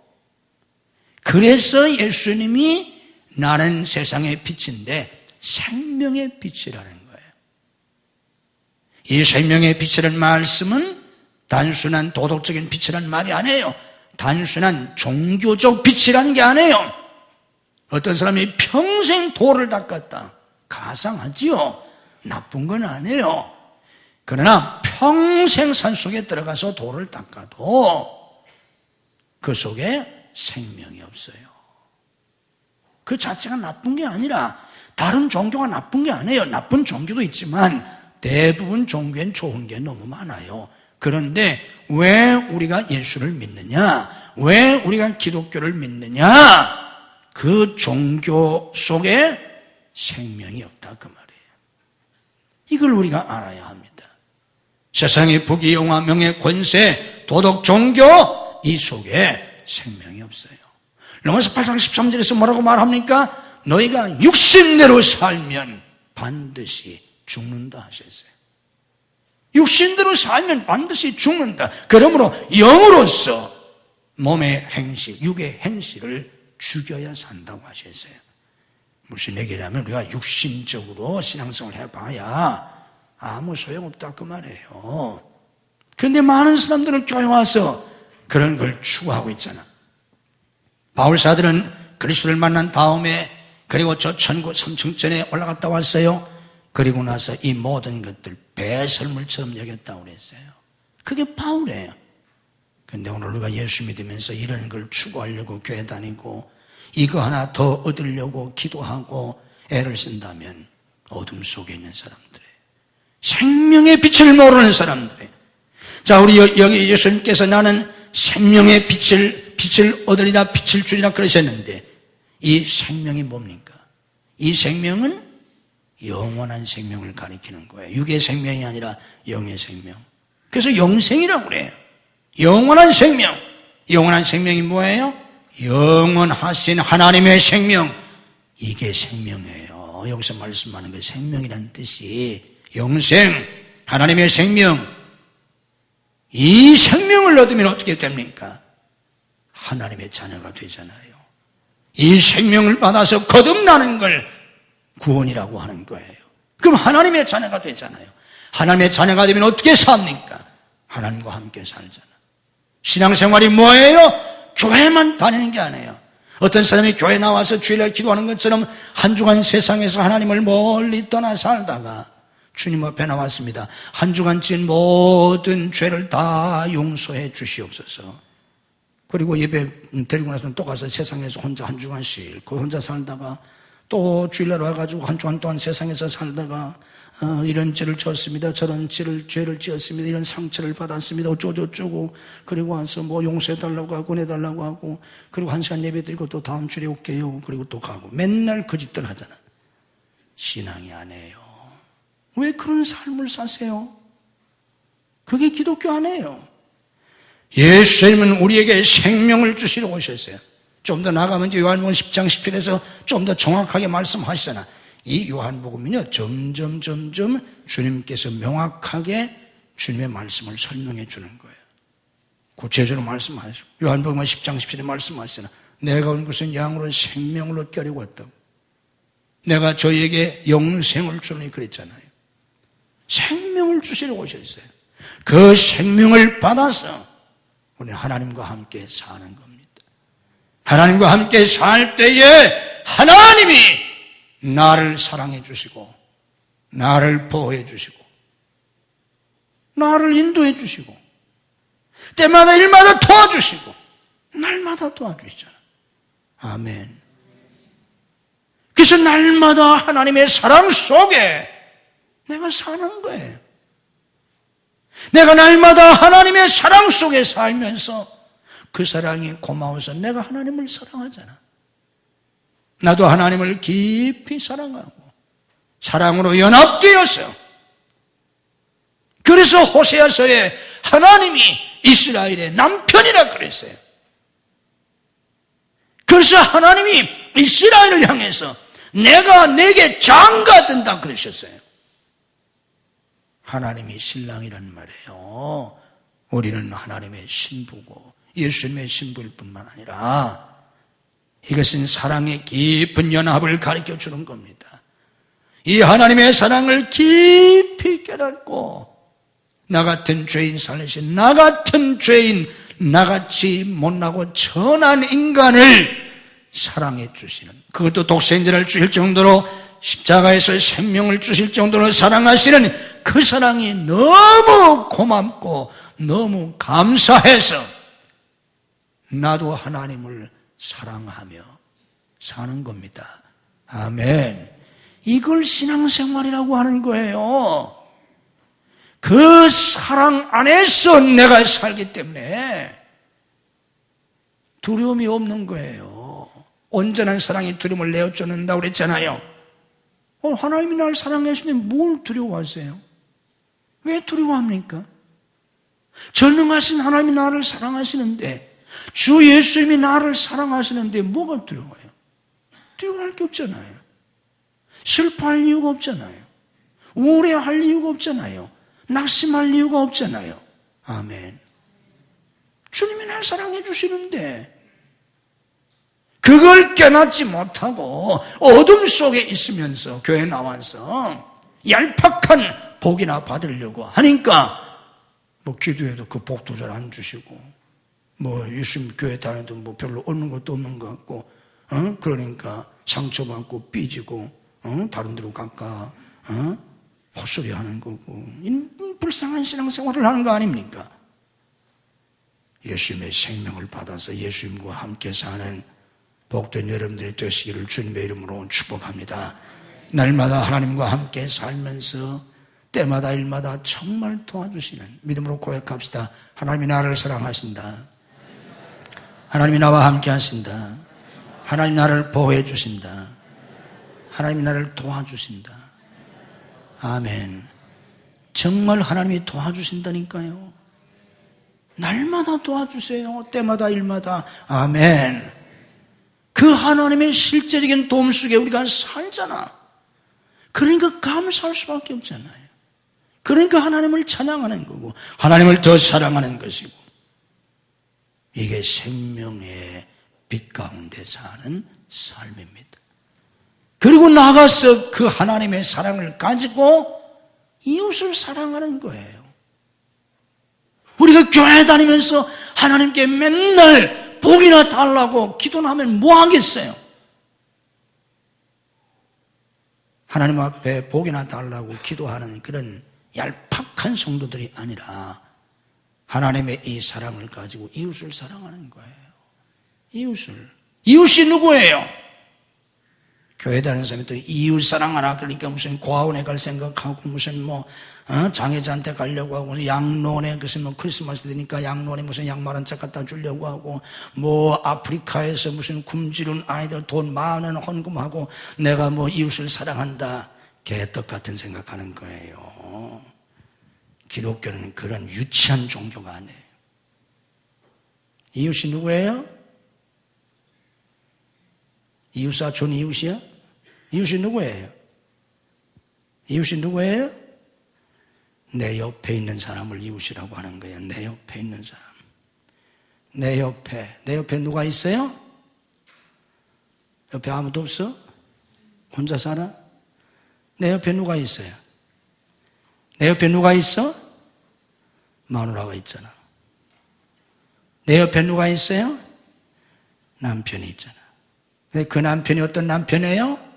그래서 예수님이 나는 세상의 빛인데 생명의 빛이라는 거예요. 이 생명의 빛이라는 말씀은 단순한 도덕적인 빛이라는 말이 아니에요. 단순한 종교적 빛이라는 게 아니에요. 어떤 사람이 평생 돌을 닦았다. 가상하지요. 나쁜 건 아니에요. 그러나 평생 산속에 들어가서 돌을 닦아도 그 속에 생명이 없어요. 그 자체가 나쁜 게 아니라 다른 종교가 나쁜 게 아니에요. 나쁜 종교도 있지만 대부분 종교엔 좋은 게 너무 많아요. 그런데 왜 우리가 예수를 믿느냐? 왜 우리가 기독교를 믿느냐? 그 종교 속에 생명이 없다 그 말이에요. 이걸 우리가 알아야 합니다. 세상의 부귀영화, 명예, 권세, 도덕, 종교 이 속에 생명이 없어요. 로마서 8장 13절에서 뭐라고 말합니까? 너희가 육신대로 살면 반드시 죽는다 하셨어요. 육신대로 살면 반드시 죽는다. 그러므로 영으로서 몸의 행실, 육의 행실을 죽여야 산다고 하셨어요. 무슨 얘기냐면 우리가 육신적으로 신앙생활을 해봐야 아무 소용없다 그 말이에요. 그런데 많은 사람들은 교회 와서 그런 걸 추구하고 있잖아. 바울사들은 그리스도를 만난 다음에 그리고 저 천국 3층전에 올라갔다 왔어요. 그리고 나서 이 모든 것들 배설물처럼 여겼다고 그랬어요. 그게 바울이에요. 근데 오늘 우리가 예수 믿으면서 이런 걸 추구하려고 교회 다니고 이거 하나 더 얻으려고 기도하고 애를 쓴다면 어둠 속에 있는 사람들이에요. 생명의 빛을 모르는 사람들이에요. 자, 우리 여기 예수님께서 나는 생명의 빛을 얻으리라, 빛을 주리라 그러셨는데 이 생명이 뭡니까? 이 생명은 영원한 생명을 가리키는 거예요. 육의 생명이 아니라 영의 생명. 그래서 영생이라고 그래요. 영원한 생명. 영원한 생명이 뭐예요? 영원하신 하나님의 생명. 이게 생명이에요. 여기서 말씀하는 게 생명이라는 뜻이 영생, 하나님의 생명. 이 생명을 얻으면 어떻게 됩니까? 하나님의 자녀가 되잖아요. 이 생명을 받아서 거듭나는 걸 구원이라고 하는 거예요. 그럼 하나님의 자녀가 되잖아요. 하나님의 자녀가 되면 어떻게 삽니까? 하나님과 함께 살잖아. 신앙생활이 뭐예요? 교회만 다니는 게 아니에요. 어떤 사람이 교회 나와서 주일날 기도하는 것처럼 한 주간 세상에서 하나님을 멀리 떠나 살다가 주님 앞에 나왔습니다. 한 주간 지은 모든 죄를 다 용서해 주시옵소서. 그리고 예배 드리고 나서는 또 가서 세상에서 혼자 한 주간씩 그 혼자 살다가 또 주일날 와가지고 한 주간 동안 세상에서 살다가 이런 죄를 지었습니다. 저런 죄를 지었습니다. 이런 상처를 받았습니다. 어쩌고저쩌고 그리고 와서 뭐 용서해달라고 하고 내달라고 하고 그리고 한 시간 예배 드리고 또 다음 주에 올게요. 그리고 또 가고 맨날 그 짓들 하잖아. 신앙이 아니에요. 왜 그런 삶을 사세요? 그게 기독교 아니에요. 예수님은 우리에게 생명을 주시러 오셨어요. 좀 더 나가면 요한복음 10장 10절에서 좀 더 정확하게 말씀하시잖아. 이 요한복음은요, 점점 주님께서 명확하게 주님의 말씀을 설명해 주는 거예요. 구체적으로 말씀하시고, 요한복음 10장 10절에 말씀하시잖아. 내가 온 것은 양으로 생명을 얻게 하려고 왔다고. 내가 저희에게 영생을 주니 그랬잖아요. 생명을 주시러 오셨어요. 그 생명을 받아서 우리는 하나님과 함께 사는 겁니다. 하나님과 함께 살 때에 하나님이 나를 사랑해 주시고 나를 보호해 주시고 나를 인도해 주시고 때마다 일마다 도와주시고 날마다 도와주시잖아. 아멘. 그래서 날마다 하나님의 사랑 속에 내가 사는 거예요. 내가 날마다 하나님의 사랑 속에 살면서 그 사랑이 고마워서 내가 하나님을 사랑하잖아. 나도 하나님을 깊이 사랑하고 사랑으로 연합되어서 그래서 호세아서에 하나님이 이스라엘의 남편이라 그랬어요. 그래서 하나님이 이스라엘을 향해서 내가 내게 장가 된다 그러셨어요. 하나님이 신랑이란 말이에요. 우리는 하나님의 신부고 예수님의 신부일 뿐만 아니라 이것은 사랑의 깊은 연합을 가르쳐 주는 겁니다. 이 하나님의 사랑을 깊이 깨닫고 나 같은 죄인 살리신 나 같은 죄인 나같이 못나고 천한 인간을 사랑해 주시는, 그것도 독생자를 주실 정도로 십자가에서 생명을 주실 정도로 사랑하시는 그 사랑이 너무 고맙고 너무 감사해서 나도 하나님을 사랑하며 사는 겁니다. 아멘. 이걸 신앙생활이라고 하는 거예요. 그 사랑 안에서 내가 살기 때문에 두려움이 없는 거예요. 온전한 사랑이 두려움을 내어쫓는다고 그랬잖아요. 하나님이 나를 사랑하시는데 뭘 두려워하세요? 왜 두려워합니까? 전능하신 하나님이 나를 사랑하시는데, 주 예수님이 나를 사랑하시는데 뭐가 두려워요? 두려워할 게 없잖아요. 슬퍼할 이유가 없잖아요. 우울해할 이유가 없잖아요. 낙심할 이유가 없잖아요. 아멘. 주님이 나를 사랑해 주시는데 그걸 깨닫지 못하고 어둠 속에 있으면서 교회 나와서 얄팍한 복이나 받으려고 하니까 뭐 기도해도 그 복도 잘 안 주시고 뭐 예수님 교회 다녀도 뭐 별로 얻는 것도 없는 것 같고, 그러니까 상처받고 삐지고, 다른 데로 갈까, 헛소리 하는 거고, 불쌍한 신앙생활을 하는 거 아닙니까? 예수님의 생명을 받아서 예수님과 함께 사는 복된 여러분들이 되시기를 주님의 이름으로 축복합니다. 날마다 하나님과 함께 살면서 때마다 일마다 정말 도와주시는 믿음으로 고백합시다. 하나님이 나를 사랑하신다. 하나님이 나와 함께 하신다. 하나님 나를 보호해 주신다. 하나님이 나를 도와주신다. 아멘. 정말 하나님이 도와주신다니까요. 날마다 도와주세요. 때마다 일마다. 아멘. 그 하나님의 실제적인 도움 속에 우리가 살잖아. 그러니까 감사할 수밖에 없잖아요. 그러니까 하나님을 찬양하는 거고 하나님을 더 사랑하는 것이고, 이게 생명의 빛 가운데 사는 삶입니다. 그리고 나가서 그 하나님의 사랑을 가지고 이웃을 사랑하는 거예요. 우리가 교회 다니면서 하나님께 맨날 복이나 달라고 기도하면 뭐 하겠어요? 하나님 앞에 복이나 달라고 기도하는 그런 얄팍한 성도들이 아니라 하나님의 이 사랑을 가지고 이웃을 사랑하는 거예요. 이웃이 누구예요? 교회 다니는 사람이 또 이웃 사랑하라 그러니까 무슨 고아원에 갈 생각하고 무슨 장애자한테 가려고 하고 무슨 양로원에 무슨 크리스마스 되니까 양로원에 무슨 양말 한 짝 갖다 주려고 하고 아프리카에서 무슨 굶주린 아이들 돈 10,000원 헌금하고 내가 이웃을 사랑한다, 개떡 같은 생각하는 거예요. 기독교는 그런 유치한 종교가 아니에요. 이웃이 누구예요? 이웃사촌 이웃이야? 이웃이 누구예요? 이웃이 누구예요? 내 옆에 있는 사람을 이웃이라고 하는 거예요. 내 옆에 있는 사람. 내 옆에 누가 있어요? 옆에 아무도 없어? 혼자 살아? 내 옆에 누가 있어요? 내 옆에 누가 있어? 마누라가 있잖아. 내 옆에 누가 있어요? 남편이 있잖아. 근데 그 남편이 어떤 남편이에요?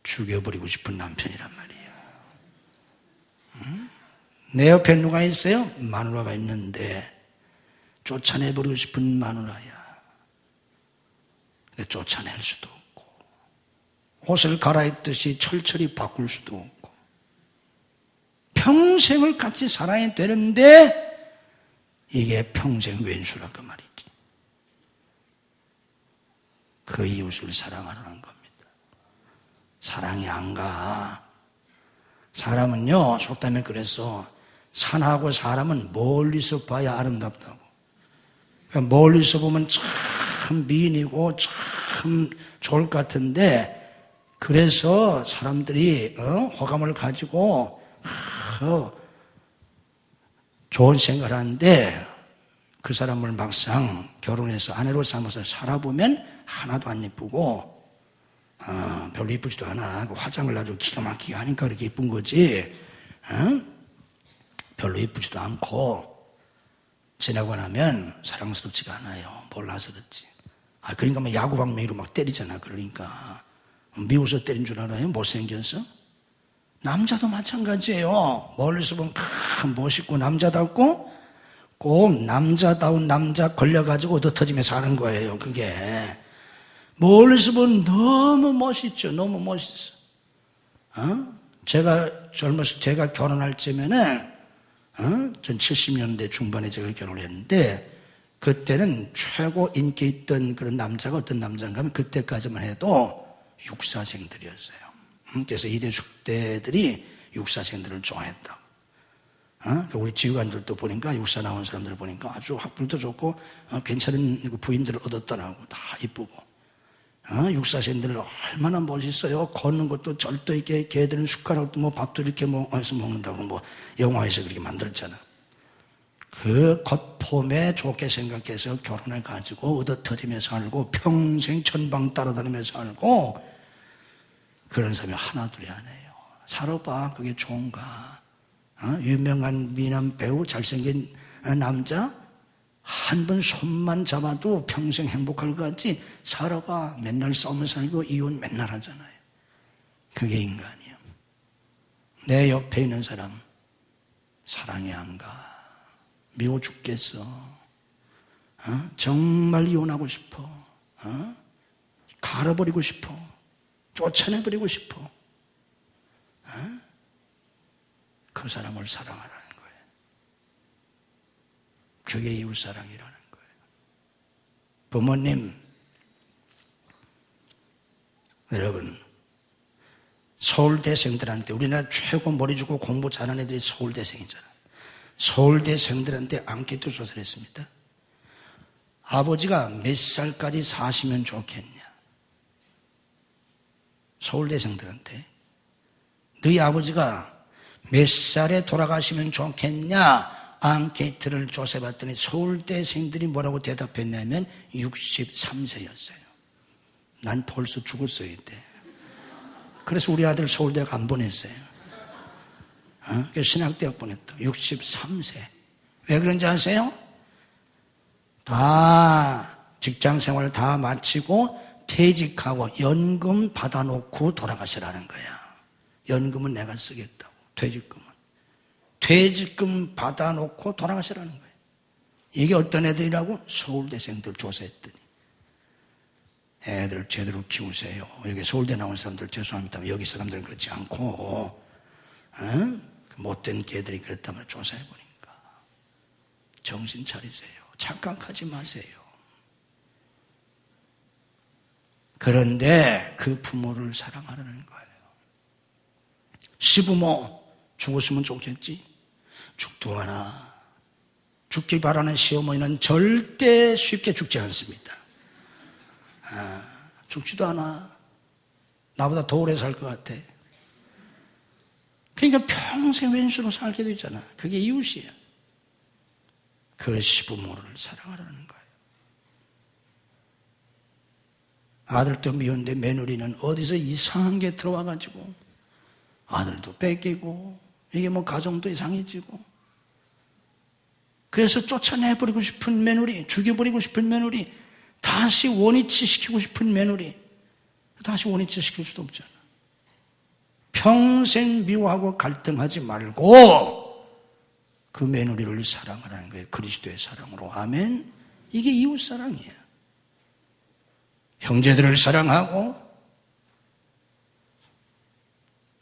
죽여버리고 싶은 남편이란 말이에요. 내 옆에 누가 있어요? 마누라가 있는데 쫓아내버리고 싶은 마누라야. 근데 쫓아낼 수도 없고 옷을 갈아입듯이 철철이 바꿀 수도 없고 평생을 같이 살아야 되는데 이게 평생 왼수라고 말이지. 그 이웃을 사랑하라는 겁니다. 사랑이 안 가. 사람은요, 속담에 그래서 산하고 사람은 멀리서 봐야 아름답다고. 그러니까 멀리서 보면 참 미인이고 참 좋을 것 같은데, 그래서 사람들이 호감을 가지고 좋은 생각을 하는데 그 사람을 막상 결혼해서 아내로 삼아서 살아보면 하나도 안 예쁘고 별로 예쁘지도 않아. 화장을 아주 기가 막히게 하니까 그렇게 예쁜 거지. 별로 예쁘지도 않고 지나고 나면 사랑스럽지가 않아요. 몰라서 그렇지. 그러니까 야구방망이로 막 때리잖아. 그러니까 미워서 때린 줄 알아요? 못생겨서? 남자도 마찬가지예요. 멀리서 보면 멋있고 남자답고 꼭 남자다운 남자 걸려가지고 얻어터지며 사는 거예요. 그게 멀리서 보면 너무 멋있죠. 너무 멋있어. 제가 젊어서 제가 결혼할 쯤에는 전 70년대 중반에 제가 결혼했는데 그때는 최고 인기 있던 그런 남자가 어떤 남자인가 하면 그때까지만 해도 육사생들이었어요. 그래서 이대 숙대들이 육사생들을 좋아했다. 우리 지휘관들도 보니까 육사 나온 사람들을 보니까 아주 학벌도 좋고 괜찮은 부인들을 얻었더라고. 다 이쁘고. 육사생들 얼마나 멋있어요. 걷는 것도 절도 있게 걔들은 숟가락도 밥도 이렇게 어디서 먹는다고 영화에서 그렇게 만들었잖아. 그 겉폼에 좋게 생각해서 결혼해가지고 얻어터지며 살고 평생 천방 따라다니며 살고 그런 사람이 하나둘이 아니에요. 살아봐. 그게 좋은가? 유명한 미남 배우 잘생긴 남자 한 번 손만 잡아도 평생 행복할 것 같지? 살아봐. 맨날 싸우며 살고 이혼 맨날 하잖아요. 그게 인간이야. 내 옆에 있는 사람 사랑이 안 가. 미워 죽겠어. 정말 이혼하고 싶어. 갈아버리고 싶어. 쫓아내버리고 싶어. 그 사람을 사랑하라는 거예요. 그게 이웃사랑이라는 거예요. 부모님, 여러분, 서울대생들한테, 우리나라 최고 머리 주고 공부 잘하는 애들이 서울대생이잖아요. 서울대생들한테 앙케이트 조사를 했습니다. 아버지가 몇 살까지 사시면 좋겠냐? 서울대생들한테 너희 아버지가 몇 살에 돌아가시면 좋겠냐? 앙케이트를 조사해봤더니 서울대생들이 뭐라고 대답했냐면 63세였어요. 난 벌써 죽었어요 이때. 그래서 우리 아들 서울대학 안 보냈어요. 신학대학 보냈다. 63세. 왜 그런지 아세요? 다 직장생활 다 마치고 퇴직하고 연금 받아놓고 돌아가시라는 거야. 연금은 내가 쓰겠다고. 퇴직금 받아놓고 돌아가시라는 거예요. 이게 어떤 애들이라고? 서울대생들 조사했더니. 애들 제대로 키우세요. 여기 서울대 나온 사람들 죄송합니다. 여기 사람들은 그렇지 않고 못된 개들이 그랬다면 조사해보니까 정신 차리세요. 착각하지 마세요. 그런데 그 부모를 사랑하라는 거예요. 시부모 죽었으면 좋겠지. 죽도 않아. 죽길 바라는 시어머니는 절대 쉽게 죽지 않습니다. 죽지도 않아. 나보다 더 오래 살 것 같아. 그러니까 평생 왼수로 살게 되잖아. 그게 이웃이야. 그 시부모를 사랑하라는 거예요. 아들도 미운데 며느리는 어디서 이상한 게 들어와가지고 아들도 뺏기고 이게 뭐 가정도 이상해지고 그래서 쫓아내버리고 싶은 며느리, 죽여버리고 싶은 며느리, 다시 원위치 시키고 싶은 며느리, 다시 원위치 시킬 수도 없잖아. 평생 미워하고 갈등하지 말고 그 며느리를 사랑하라는 거예요. 그리스도의 사랑으로. 아멘. 이게 이웃사랑이에요. 형제들을 사랑하고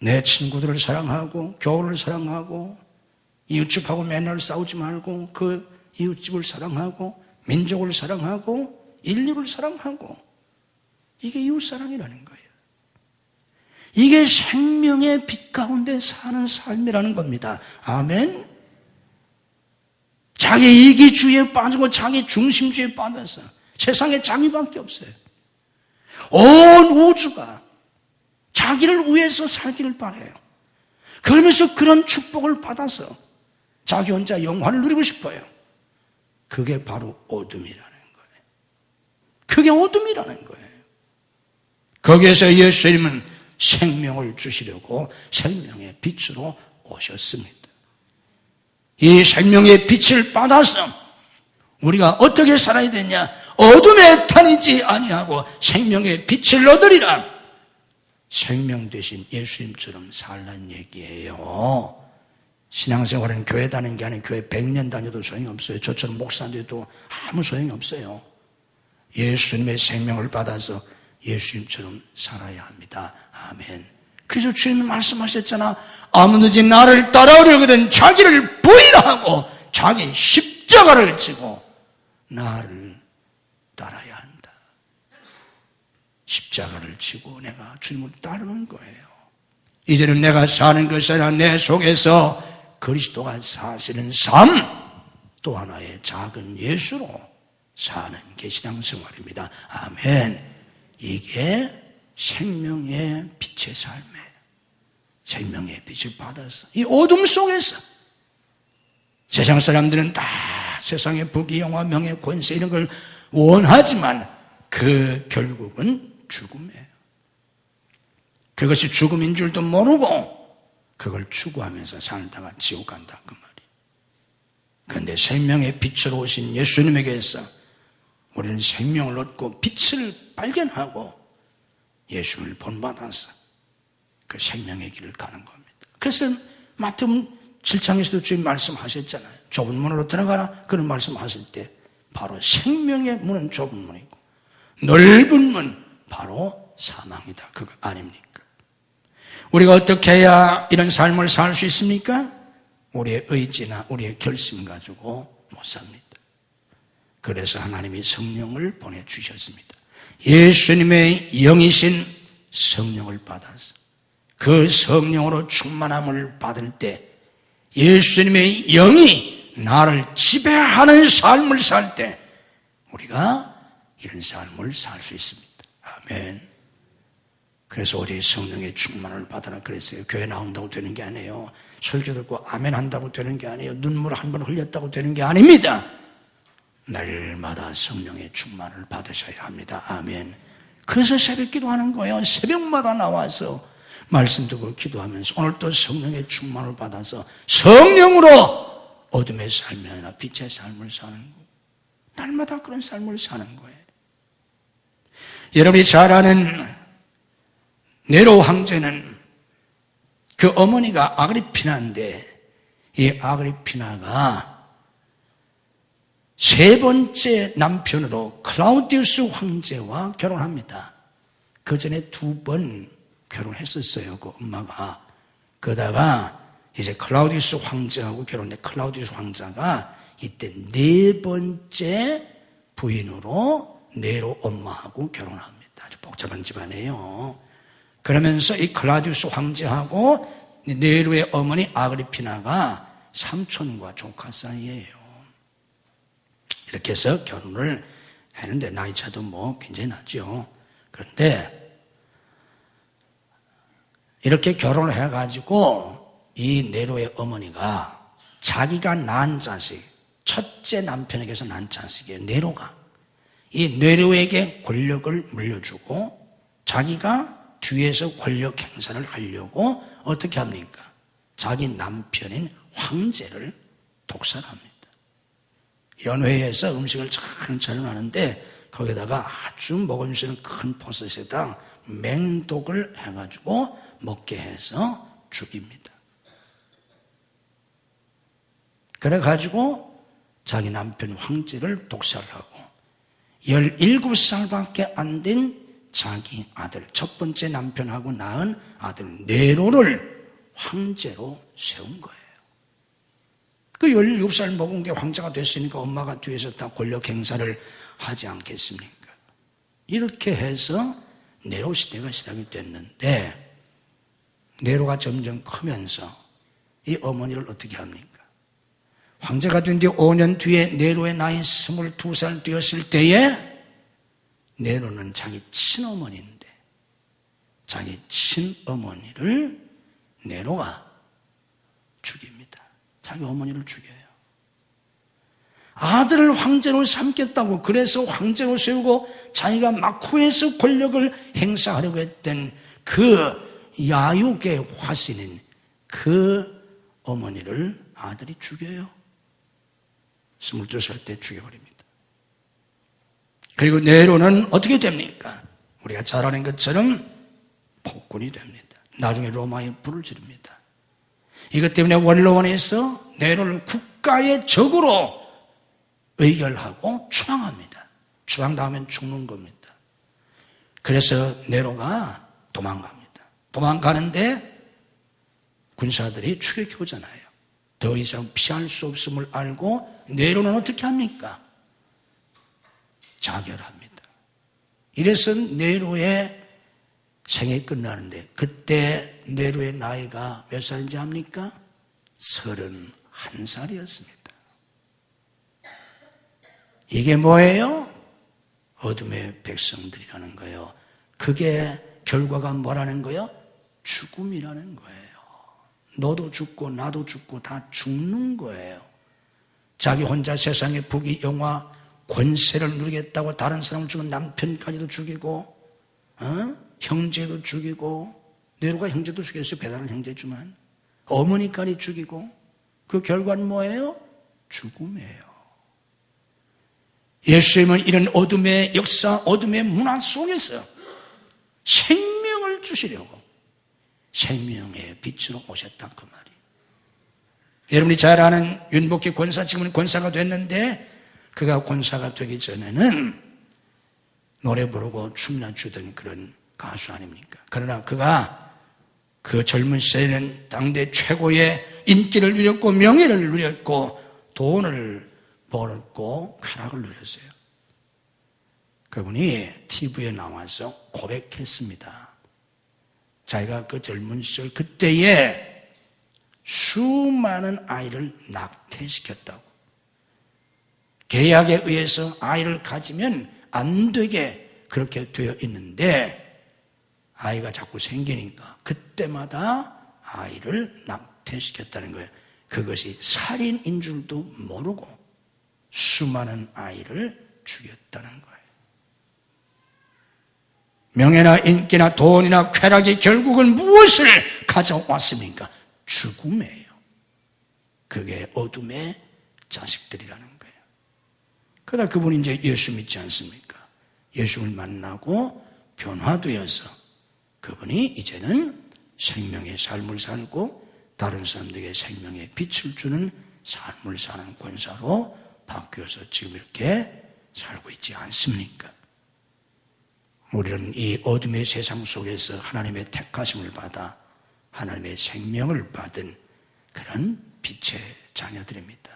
내 친구들을 사랑하고 교우를 사랑하고 이웃집하고 맨날 싸우지 말고 그 이웃집을 사랑하고 민족을 사랑하고 인류를 사랑하고 이게 이웃사랑이라는 거예요. 이게 생명의 빛 가운데 사는 삶이라는 겁니다. 아멘. 자기 이기주의에 빠지고 자기 중심주의에 빠져서 세상에 자기밖에 없어요. 온 우주가 자기를 위해서 살기를 바라요. 그러면서 그런 축복을 받아서 자기 혼자 영화를 누리고 싶어요. 그게 바로 어둠이라는 거예요. 그게 어둠이라는 거예요. 거기에서 예수님은 생명을 주시려고 생명의 빛으로 오셨습니다. 이 생명의 빛을 받아서 우리가 어떻게 살아야 되냐? 어둠에 다니지 아니하고 생명의 빛을 얻으리라. 생명 되신 예수님처럼 살라는 얘기예요. 신앙생활은 교회 다니는 게 아니라 교회 100년 다녀도 소용이 없어요. 저처럼 목사 돼도 아무 소용이 없어요. 예수님의 생명을 받아서 예수님처럼 살아야 합니다. 아멘. 그래서 주님은 말씀하셨잖아. 아무든지 나를 따라오려거든 자기를 부인하고 자기 십자가를 지고 나를 따라야 한다. 십자가를 지고 내가 주님을 따르는 거예요. 이제는 내가 사는 것이 아니라 내 속에서 그리스도가 사시는 삶, 또 하나의 작은 예수로 사는 게 신앙생활입니다. 아멘. 이게 생명의 빛의 삶이에요. 생명의 빛을 받아서 이 어둠 속에서 세상 사람들은 다 세상의 부귀영화, 명예, 권세 이런 걸 원하지만 그 결국은 죽음이에요. 그것이 죽음인 줄도 모르고 그걸 추구하면서 살다가 지옥 간다 그 말이에요. 그런데 생명의 빛으로 오신 예수님에게서 우리는 생명을 얻고 빛을 발견하고 예수를 본받아서 그 생명의 길을 가는 겁니다. 그래서 마태복음 7장에서도 주님 말씀하셨잖아요. 좁은 문으로 들어가라. 그런 말씀하실 때 바로 생명의 문은 좁은 문이고 넓은 문 바로 사망이다. 그거 아닙니까? 우리가 어떻게 해야 이런 삶을 살 수 있습니까? 우리의 의지나 우리의 결심 가지고 못 삽니다. 그래서 하나님이 성령을 보내주셨습니다. 예수님의 영이신 성령을 받아서 그 성령으로 충만함을 받을 때 예수님의 영이 나를 지배하는 삶을 살 때 우리가 이런 삶을 살 수 있습니다. 아멘. 그래서 우리 성령의 충만을 받아라 그랬어요. 교회 나온다고 되는 게 아니에요. 설교 듣고 아멘 한다고 되는 게 아니에요. 눈물 한 번 흘렸다고 되는 게 아닙니다. 날마다 성령의 충만을 받으셔야 합니다. 아멘. 그래서 새벽 기도하는 거예요. 새벽마다 나와서 말씀 듣고 기도하면서 오늘 또 성령의 충만을 받아서 성령으로 어둠의 삶이 아니라 빛의 삶을 사는 거예요. 날마다 그런 삶을 사는 거예요. 여러분이 잘 아는 네로 황제는 그 어머니가 아그리피나인데 이 아그리피나가 세 번째 남편으로 클라우디우스 황제와 결혼합니다. 그 전에 2번 결혼했었어요. 그 엄마가. 그러다가 이제 클라우디우스 황제하고 결혼했는데 클라우디우스 황제가 이때 4번째 부인으로 네로 엄마하고 결혼합니다. 아주 복잡한 집안이에요. 그러면서 이 클라우디우스 황제하고 네로의 어머니 아그리피나가 삼촌과 조카 사이예요. 이렇게 해서 결혼을 했는데 나이 차도 뭐 굉장히 나죠. 그런데 이렇게 결혼을 해가지고 이 네로의 어머니가 자기가 낳은 자식, 첫째 남편에게서 낳은 자식이에요. 네로가. 이 네로에게 권력을 물려주고 자기가 뒤에서 권력 행사를 하려고 어떻게 합니까? 자기 남편인 황제를 독살합니다. 연회에서 음식을 잘 차려놨는데 거기다가 아주 먹음직스러운 큰 버섯에다 맹독을 해가지고 먹게 해서 죽입니다. 그래가지고 자기 남편 황제를 독살하고 17살밖에 안 된 자기 아들, 첫 번째 남편하고 낳은 아들 네로를 황제로 세운 거예요. 그 17살 먹은 게 황제가 됐으니까 엄마가 뒤에서 다 권력 행사를 하지 않겠습니까? 이렇게 해서 네로 시대가 시작이 됐는데 네로가 점점 크면서 이 어머니를 어떻게 합니까? 황제가 된 뒤 5년 뒤에 네로의 나이 22살 되었을 때에 네로는 자기 친어머니인데 자기 친어머니를 네로가 죽입니다. 자기 어머니를 죽여요. 아들을 황제로 삼겠다고 그래서 황제로 세우고 자기가 막후에서 권력을 행사하려고 했던 그 야욕의 화신인 그 어머니를 아들이 죽여요. 22살 때 죽여버립니다. 그리고 네로는 어떻게 됩니까? 우리가 잘 아는 것처럼 폭군이 됩니다. 나중에 로마에 불을 지릅니다. 이것 때문에 원로원에서 네로를 국가의 적으로 의결하고 추방합니다. 추방당하면 죽는 겁니다. 그래서 네로가 도망갑니다. 도망가는데 군사들이 추격해 오잖아요. 더 이상 피할 수 없음을 알고 네로는 어떻게 합니까? 자결합니다. 이래서 네로의 생이 끝나는데 그때 네로의 나이가 몇 살인지 압니까? 31살이었습니다. 이게 뭐예요? 어둠의 백성들이라는 거예요. 그게 결과가 뭐라는 거예요? 죽음이라는 거예요. 너도 죽고 나도 죽고 다 죽는 거예요. 자기 혼자 세상의 부귀 영화 권세를 누리겠다고 다른 사람을 죽은 남편까지도 죽이고 형제도 죽이고 네로가 형제도 죽였어요. 배다른 형제지만 어머니까지 죽이고 그 결과는 뭐예요? 죽음이에요. 예수님은 이런 어둠의 역사, 어둠의 문화 속에서 생명을 주시려고 생명의 빛으로 오셨다, 그 말이에요. 여러분이 잘 아는 윤복희 권사, 지금은 권사가 됐는데 그가 권사가 되기 전에는 노래 부르고 춤이나 추던 그런 가수 아닙니까? 그러나 그가 그 젊은 시절에는 당대 최고의 인기를 누렸고 명예를 누렸고 돈을 벌었고 쾌락을 누렸어요. 그분이 TV에 나와서 고백했습니다. 자기가 그 젊은 시절 그때에 수많은 아이를 낙태시켰다고. 계약에 의해서 아이를 가지면 안 되게 그렇게 되어 있는데 아이가 자꾸 생기니까 그때마다 아이를 낙태시켰다는 거예요. 그것이 살인인 줄도 모르고 수많은 아이를 죽였다는 거예요. 명예나 인기나 돈이나 쾌락이 결국은 무엇을 가져왔습니까? 죽음이에요. 그게 어둠의 자식들이라는 거예요. 그러다 그분이 이제 예수 믿지 않습니까? 예수를 만나고 변화되어서 그분이 이제는 생명의 삶을 살고 다른 사람들에게 생명의 빛을 주는 삶을 사는 권사로 바뀌어서 지금 이렇게 살고 있지 않습니까? 우리는 이 어둠의 세상 속에서 하나님의 택하심을 받아 하나님의 생명을 받은 그런 빛의 자녀들입니다.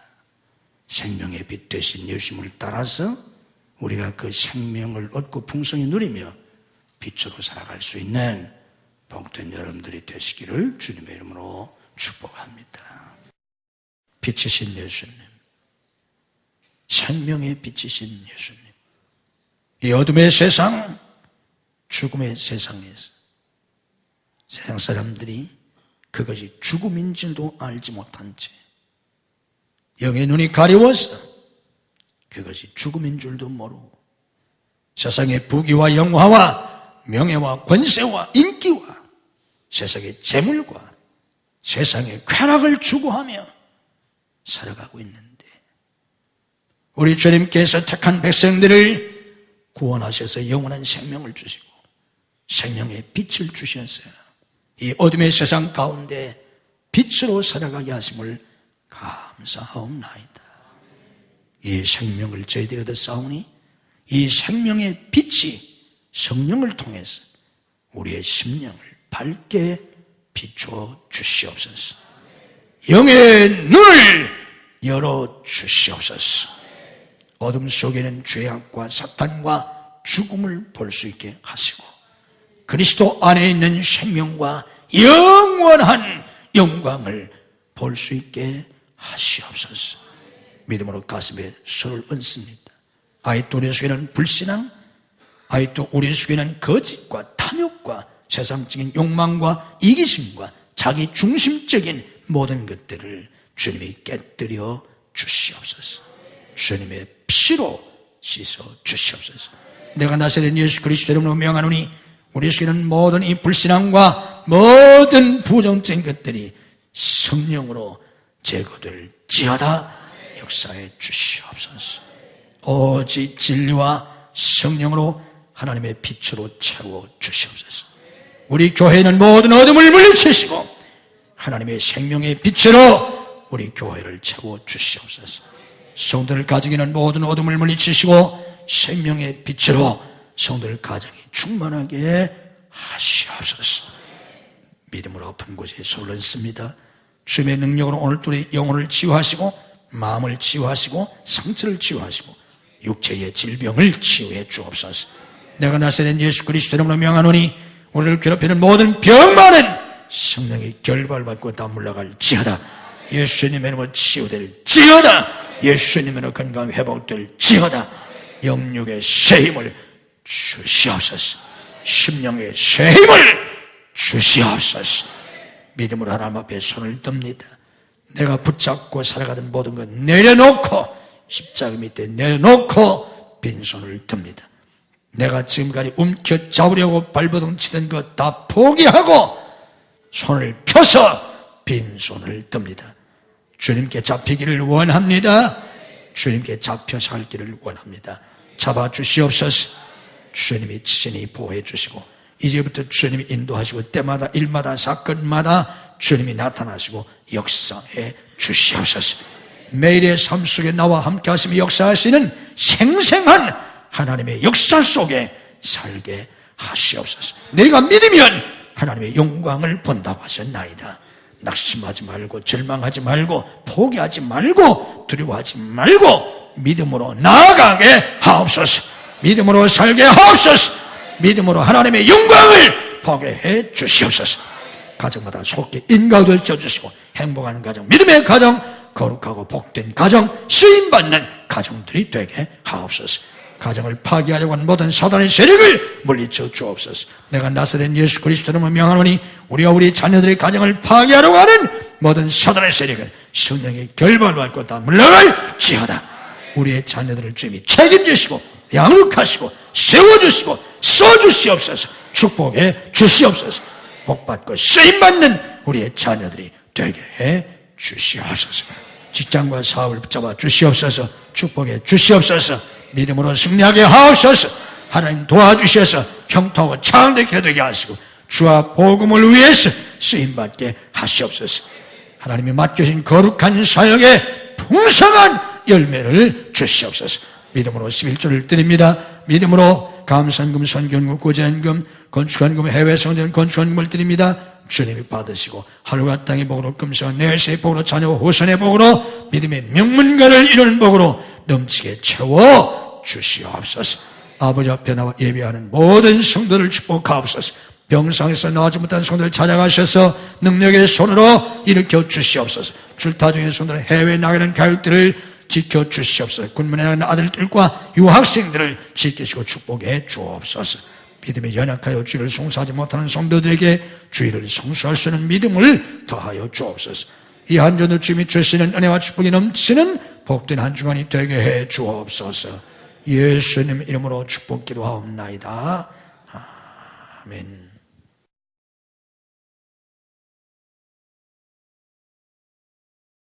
생명의 빛 되신 예수님을 따라서 우리가 그 생명을 얻고 풍성히 누리며 빛으로 살아갈 수 있는 복된 여러분들이 되시기를 주님의 이름으로 축복합니다. 빛이신 예수님, 생명의 빛이신 예수님, 이 어둠의 세상, 죽음의 세상에서 세상 사람들이 그것이 죽음인지도 알지 못한 채 영의 눈이 가려워서 그것이 죽음인 줄도 모르고 세상의 부귀와 영화와 명예와 권세와 인기와 세상의 재물과 세상의 쾌락을 추구하며 살아가고 있는데 우리 주님께서 택한 백성들을 구원하셔서 영원한 생명을 주시고 생명의 빛을 주셨어요. 이 어둠의 세상 가운데 빛으로 살아가게 하심을 감사하옵나이다. 이 생명을 저희들이 얻었사오니 이 생명의 빛이 성령을 통해서 우리의 심령을 밝게 비추어 주시옵소서. 영의 눈을 열어 주시옵소서. 어둠 속에는 죄악과 사탄과 죽음을 볼 수 있게 하시고 그리스도 안에 있는 생명과 영원한 영광을 볼 수 있게 하시옵소서. 믿음으로 가슴에 손을 얹습니다. 아직도 우리 속에는 불신앙, 아직도 우리 속에는 거짓과 탐욕과 세상적인 욕망과 이기심과 자기 중심적인 모든 것들을 주님이 깨뜨려 주시옵소서. 주님의 피로 씻어 주시옵소서. 내가 나사렛 예수 그리스도 이름으로 명하노니 우리 속에는 모든 이 불신앙과 모든 부정적인 것들이 성령으로 제거될지어다 역사해 주시옵소서. 오직 진리와 성령으로 하나님의 빛으로 채워 주시옵소서. 우리 교회는 모든 어둠을 물리치시고 하나님의 생명의 빛으로 우리 교회를 채워 주시옵소서. 성도들 가정에 있는 모든 어둠을 물리치시고 생명의 빛으로 성도들 가정이 충만하게 하시옵소서. 믿음으로 아픈 곳에 손을 얹습니다. 주님의 능력으로 오늘 우리 영혼을 치유하시고 마음을 치유하시고 상처를 치유하시고 육체의 질병을 치유해 주옵소서. 내가 나사렛 예수 그리스도 이름으로 명하노니 우리를 괴롭히는 모든 병만은 성령의 결박을 받고 다 물러갈지어다. 예수님의 이름으로 치유될지어다. 예수님의 이름으로 건강 회복될지어다. 영육의 새 힘을 주시옵소서. 심령의 새 힘을 주시옵소서. 믿음으로 하나님 앞에 손을 듭니다. 내가 붙잡고 살아가던 모든 것 내려놓고 십자가 밑에 내려놓고 빈손을 듭니다. 내가 지금까지 움켜잡으려고 발버둥 치던 것 다 포기하고 손을 펴서 빈손을 듭니다. 주님께 잡히기를 원합니다. 주님께 잡혀 살기를 원합니다. 잡아주시옵소서. 주님이 친히 보호해 주시고 이제부터 주님이 인도하시고 때마다 일마다 사건마다 주님이 나타나시고 역사해 주시옵소서. 매일의 삶 속에 나와 함께 하시며 역사하시는 생생한 하나님의 역사 속에 살게 하시옵소서. 내가 믿으면 하나님의 영광을 본다고 하셨나이다. 낙심하지 말고 절망하지 말고 포기하지 말고 두려워하지 말고 믿음으로 나아가게 하옵소서. 믿음으로 살게 하옵소서. 믿음으로 하나님의 영광을 보게 해 주시옵소서. 가정마다 속히 인가도 켜주시고 행복한 가정, 믿음의 가정, 거룩하고 복된 가정, 쓰임받는 가정들이 되게 하옵소서. 가정을 파괴하려고 하는 모든 사단의 세력을 물리쳐 주옵소서. 내가 나사렛 예수 그리스도로 명하노니 우리가 우리 자녀들의 가정을 파괴하려고 하는 모든 사단의 세력을 성령의 결박을 받고 다 물러갈지어다. 우리의 자녀들을 주님이 책임지시고 양육하시고 세워주시고 써주시옵소서. 축복해 주시옵소서. 복받고 쓰임받는 우리의 자녀들이 되게 해 주시옵소서. 직장과 사업을 붙잡아 주시옵소서. 축복해 주시옵소서. 믿음으로 승리하게 하옵소서. 하나님 도와주셔서 형통하고 창대케 되게 하시고 주와 복음을 위해서 쓰임받게 하시옵소서. 하나님이 맡겨진 거룩한 사역에 풍성한 열매를 주시옵소서. 믿음으로 11조를 드립니다. 믿음으로 감산금, 선견금, 구제한금, 건축한금, 해외 성전 건축한금을 드립니다. 주님이 받으시고 하늘과 땅의 복으로 금수와 내세의 복으로 자녀와 후손의 복으로 믿음의 명문가를 이루는 복으로 넘치게 채워 주시옵소서. 아버지 앞에 나와 예배하는 모든 성도를 축복하옵소서. 병상에서 나오지 못한 성도를 찾아가셔서 능력의 손으로 일으켜 주시옵소서. 출타 중인 성도를 해외에 나가는 가족들을 지켜주시옵소서. 군문에 나가는 아들들과 유학생들을 지키시고 축복해 주옵소서. 믿음에 연약하여 주의를 송수하지 못하는 성도들에게 주의를 송수할 수 있는 믿음을 더하여 주옵소서. 이 한 주도 주님이 주시는 은혜와 축복이 넘치는 복된 한 주간이 되게 해 주옵소서. 예수님 이름으로 축복 기도하옵나이다. 아멘.